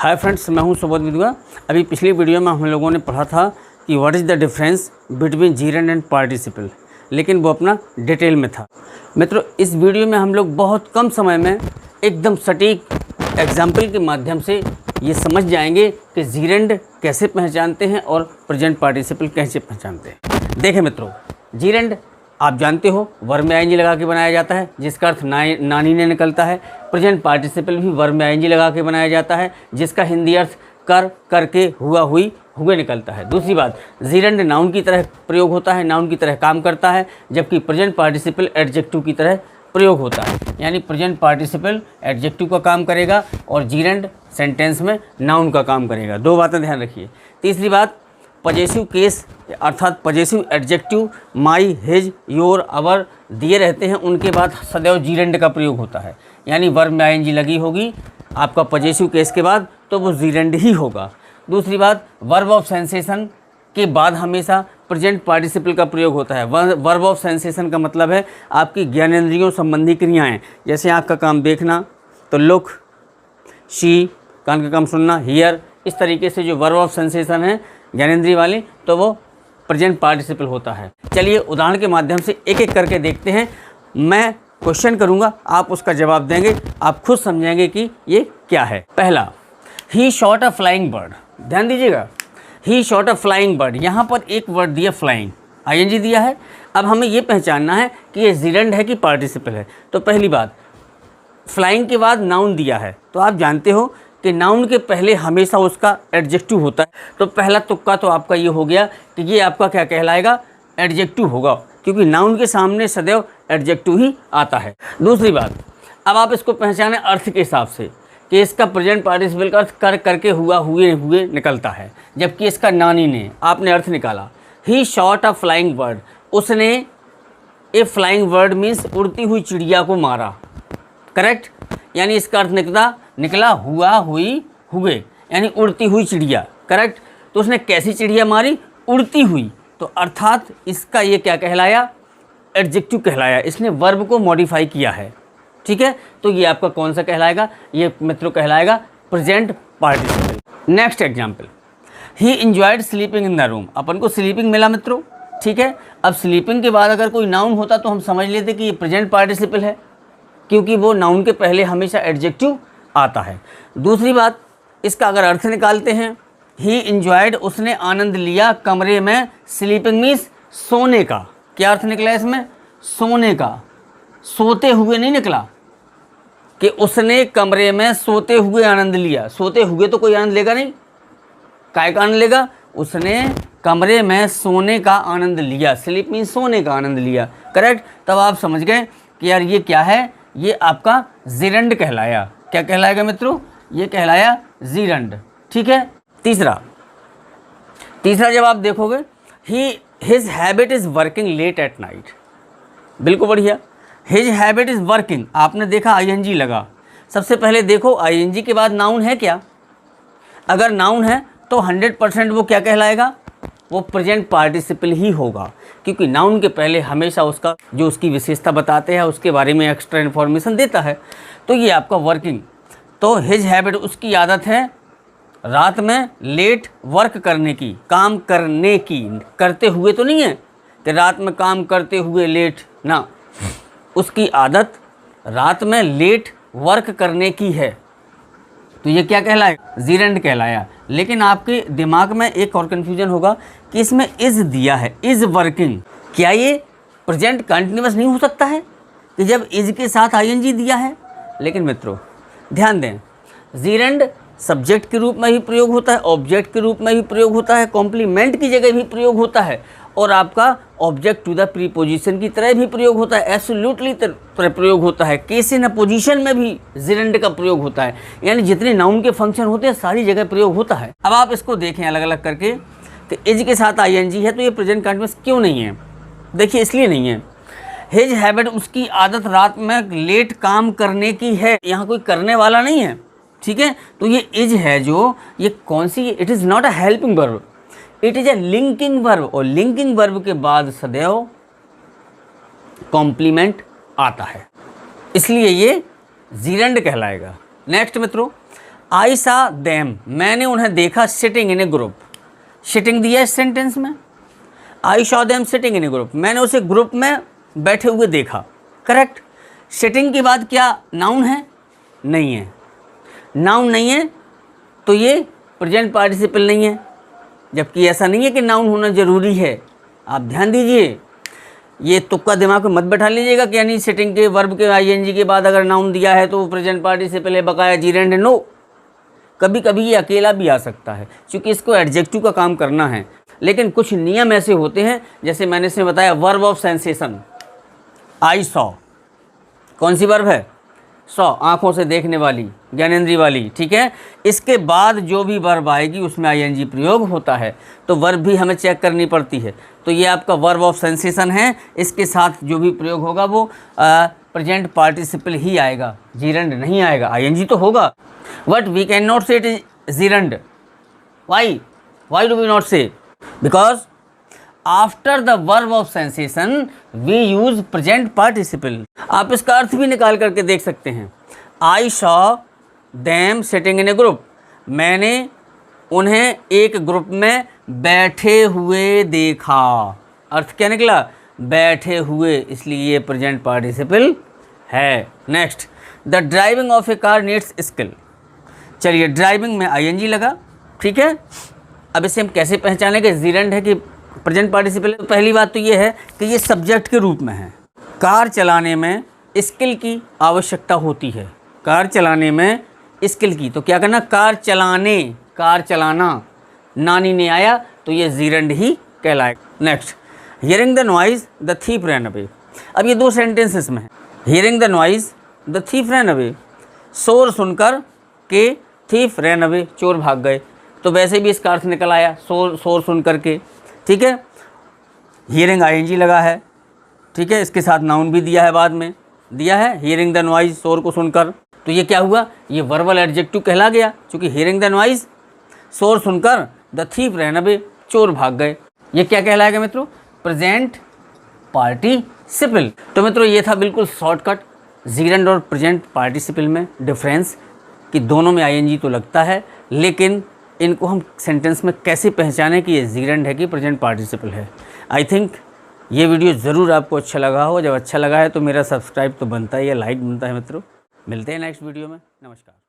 Hi friends, मैं हूं सुबोध विद्वा। अभी पिछली वीडियो में हम लोगों ने पढ़ा था कि what is the difference between जीरेंड and participle, लेकिन वो अपना डिटेल में था। मित्रों, इस वीडियो में हम लोग बहुत कम समय में एकदम सटीक एग्जाम्पल के माध्यम से ये समझ जाएंगे कि जीरेंड कैसे पहचानते हैं और प्रेजेंट पार्टिसिपल कैसे पहचानते हैं। देखें मित्रों, जीरेंड आप जानते हो वर्ब में आईएनजी लगा के बनाया जाता है, जिसका अर्थ नानी ने निकलता है। प्रेजेंट पार्टिसिपल भी वर्ब में आईएनजी लगा के बनाया जाता है, जिसका हिंदी अर्थ कर, करके, हुआ, हुई, हुए निकलता है। दूसरी बात, जीरेंड नाउन की तरह प्रयोग होता है, नाउन की तरह काम करता है, जबकि प्रेजेंट पार्टिसिपल एडजेक्टिव की तरह प्रयोग होता है। यानी प्रेजेंट पार्टिसिपल एडजेक्टिव का काम करेगा और जीरेंड सेंटेंस में नाउन का काम करेगा। दो बातें ध्यान रखिए। तीसरी बात, पजेसिव केस अर्थात possessive adjective my, his, your, our दिए रहते हैं, उनके बाद सदैव जीरेंड का प्रयोग होता है। यानी वर्ब में आईएनजी लगी होगी आपका पजेसिव केस के बाद तो वो जीरेंड ही होगा। दूसरी बात, वर्ब ऑफ सेंसेशन के बाद हमेशा प्रेजेंट पार्टिसिपल का प्रयोग होता है। वर्ब ऑफ सेंसेशन का मतलब है आपकी ज्ञानेंद्रियों संबंधी क्रियाएं, जैसे आँख का काम देखना तो लुक, सी कान का काम सुनना, हियर, इस तरीके से जो वर्ब ऑफ सेंसेशन है ज्ञानेंद्रिय वाले, तो वो प्रेजेंट पार्टिसिपल होता है। चलिए उदाहरण के माध्यम से एक एक करके देखते हैं। मैं क्वेश्चन करूंगा, आप उसका जवाब देंगे, आप खुद समझेंगे कि ये क्या है। पहला, ही शॉट अ फ्लाइंग बर्ड। ध्यान दीजिएगा, ही शॉट अ फ्लाइंग बर्ड, यहाँ पर एक वर्ड दिया फ्लाइंग, आईएनजी दिया है। अब हमें ये पहचानना है कि ये जीरेंड है कि पार्टिसिपल है। तो पहली बात, फ्लाइंग के बाद नाउन दिया है, तो आप जानते हो कि नाउन के पहले हमेशा उसका एडजेक्टिव होता है। तो पहला तुक्का तो आपका ये हो गया कि ये आपका क्या कहलाएगा, एडजेक्टिव होगा, क्योंकि नाउन के सामने सदैव एडजेक्टिव ही आता है। दूसरी बात, अब आप इसको पहचानें अर्थ के हिसाब से कि इसका प्रेजेंट पार्टिसिपल का अर्थ कर, करके, हुआ, हुए, हुए निकलता है, जबकि इसका नानी ने, आपने अर्थ निकाला। ही शॉट अ फ्लाइंग बर्ड, उसने ए फ्लाइंग बर्ड मीन्स उड़ती हुई चिड़िया को मारा। करेक्ट, यानी इसका अर्थ निकला हुआ, हुई, हुए, यानी उड़ती हुई चिड़िया। करेक्ट, तो उसने कैसी चिड़िया मारी, उड़ती हुई, तो अर्थात इसका ये क्या कहलाया, एडजेक्टिव कहलाया। इसने वर्ब को मॉडिफाई किया है। ठीक है, तो ये आपका कौन सा कहलाएगा, ये मित्रों कहलाएगा present participle. Next example, he enjoyed sleeping in the room. अपन को स्लीपिंग मिला मित्रों, ठीक है। अब स्लीपिंग के बाद अगर कोई नाउन होता तो हम समझ लेते कि ये प्रेजेंट पार्टिसिपल है, क्योंकि वो नाउन के पहले हमेशा एडजेक्टिव आता है। दूसरी बात, इसका अगर अर्थ निकालते हैं, ही इंजॉयड, उसने आनंद लिया कमरे में, स्लीपिंग मीन्स सोने का। क्या अर्थ निकला इसमें, सोने का, सोते हुए नहीं निकला कि उसने कमरे में सोते हुए आनंद लिया। सोते हुए तो कोई आनंद लेगा नहीं, काय का आनंद लेगा, उसने कमरे में सोने का आनंद लिया, स्लीप मीन्स सोने का आनंद लिया। करेक्ट, तब आप समझ गए कि यार ये क्या है, ये आपका जीरेंड कहलाया। क्या कहलाएगा मित्रों, ये कहलाया जीरेंड। ठीक है। तीसरा जब आप देखोगे, his habit is working late at night. बिल्कुल बढ़िया, हिज हैबिट इज़ वर्किंग, आपने देखा आईएनजी लगा। सबसे पहले देखो आईएनजी के बाद नाउन है क्या, अगर नाउन है तो 100% वो क्या कहलाएगा, वो प्रेजेंट पार्टिसिपल ही होगा, क्योंकि नाउन के पहले हमेशा उसका जो उसकी विशेषता बताते हैं उसके बारे में एक्स्ट्रा इन्फॉर्मेशन देता है। तो ये आपका वर्किंग, तो हिज हैबिट, उसकी आदत है रात में लेट वर्क करने की, काम करने की, करते हुए तो नहीं है कि रात में काम करते हुए लेट ना, उसकी आदत रात में लेट वर्क करने की है। तो ये क्या कहलाया, जीरेंड कहलाया। लेकिन आपके दिमाग में एक और कन्फ्यूजन होगा कि इसमें इज़ दिया है, इज़ वर्किंग, क्या ये प्रेजेंट कंटिन्यूअस नहीं हो सकता है कि जब इज़ के साथ आईएनजी दिया है। लेकिन मित्रों ध्यान दें, जीरेंड सब्जेक्ट के रूप में भी प्रयोग होता है, ऑब्जेक्ट के रूप में भी प्रयोग होता है, कॉम्प्लीमेंट की जगह भी प्रयोग होता है, और आपका ऑब्जेक्ट टू द प्रीपोजिशन की तरह भी प्रयोग होता है, एब्सोल्युटली प्रयोग होता है, केस इन पोजीशन में भी जीरेंड का प्रयोग होता है। यानी जितने नाउन के फंक्शन होते हैं सारी जगह प्रयोग होता है। अब आप इसको देखें अलग अलग करके कि इज के साथ आईएनजी है तो ये प्रेजेंट कंटिन्यूअस क्यों नहीं है। देखिए इसलिए नहीं है, हिज हैबिट, उसकी आदत रात में लेट काम करने की है, यहाँ कोई करने वाला नहीं है। ठीक है, तो ये इज है जो, ये कौन सी, it is not a helping verb, it is a linking verb, और लिंकिंग वर्ब के बाद सदैव कॉम्प्लीमेंट आता है, इसलिए ये जीरेंड कहलाएगा। नेक्स्ट मित्रों, आई सा देम, मैंने उन्हें देखा sitting in a group. Sitting दिया इस सेंटेंस में, आई saw them sitting in a group, मैंने उसे ग्रुप में बैठे हुए देखा। करेक्ट। सिटिंग के बाद क्या नाउन है? नहीं है। नाउन नहीं है तो ये प्रेजेंट पार्टिसिपल नहीं है, जबकि ऐसा नहीं है कि नाउन होना ज़रूरी है। आप ध्यान दीजिए, ये तुक्का दिमाग में मत बैठा लीजिएगा कि यानी सिटिंग के वर्ब के आईएनजी के बाद अगर नाउन दिया है तो वो प्रेजेंट पार्टिसिपल है, बकाया जीरेंड है। नो, कभी कभी ये अकेला भी आ सकता है क्योंकि इसको एडजेक्टिव का काम करना है। लेकिन कुछ नियम ऐसे होते हैं, जैसे मैंने इसमें बताया verb of sensation, I saw, कौन सी वर्ब है? सॉ, आंखों से देखने वाली, ज्ञानेंद्रिय वाली, ठीक है। इसके बाद जो भी वर्ब आएगी उसमें आईएनजी प्रयोग होता है, तो वर्ब भी हमें चेक करनी पड़ती है। तो ये आपका वर्ब ऑफ सेंसेशन है, इसके साथ जो भी प्रयोग होगा वो प्रेजेंट पार्टिसिपल ही आएगा, जीरंड नहीं आएगा। आईएनजी तो होगा, but we can not say it is gerund. Why do we not say? Because after the verb of sensation we use present participle. आप इसका अर्थ भी निकाल करके देख सकते हैं। I saw them sitting in a group, मैंने उन्हें एक ग्रुप में बैठे हुए देखा। अर्थ क्या निकला? बैठे हुए, इसलिए ये प्रेजेंट पार्टिसिपल है। Next, the driving of A car needs skill. चलिए, ड्राइविंग में आईएनजी लगा, ठीक है। अब इसे हम कैसे पहचानें कि जीरेंड है कि प्रेजेंट पार्टिसिपल है? तो पहली बात तो ये है कि ये सब्जेक्ट के रूप में है। कार चलाने में स्किल की आवश्यकता होती है, कार चलाने में स्किल की। तो क्या करना? कार चलाने, कार चलाना, नानी ने आया तो ये जीरेंड ही कहलाएगा। Next, hearing the noise the thief ran away. अब ये दो सेंटेंसेस में है। Hearing the noise the thief ran away, शोर सुनकर के थीफ रैन अवे, चोर भाग गए। तो वैसे भी इसका अर्थ निकल आया, शोर सुन करके, ठीक है। हियरिंग आईएनजी लगा है, ठीक है। इसके साथ नाउन भी दिया है, बाद में दिया है हियरिंग द नॉइज, शोर को सुनकर। तो ये क्या हुआ? ये वर्बल एडजेक्टिव कहला गया, क्योंकि हियरिंग द नॉइज, शोर सुनकर, द थीफ रैन अवे, चोर भाग गए। ये क्या कहलाएगा मित्रों? Present participle. तो मित्रों ये था बिल्कुल शॉर्टकट जीरेंड और प्रेजेंट पार्टिसिपल में डिफरेंस, कि दोनों में आईएनजी तो लगता है, लेकिन इनको हम सेंटेंस में कैसे पहचानें कि ये जीरेंड है कि प्रेजेंट पार्टिसिपल है। आई थिंक ये वीडियो ज़रूर आपको अच्छा लगा हो। जब अच्छा लगा है तो मेरा सब्सक्राइब तो बनता ही है, लाइक बनता है मित्रों। मिलते हैं नेक्स्ट वीडियो में। नमस्कार।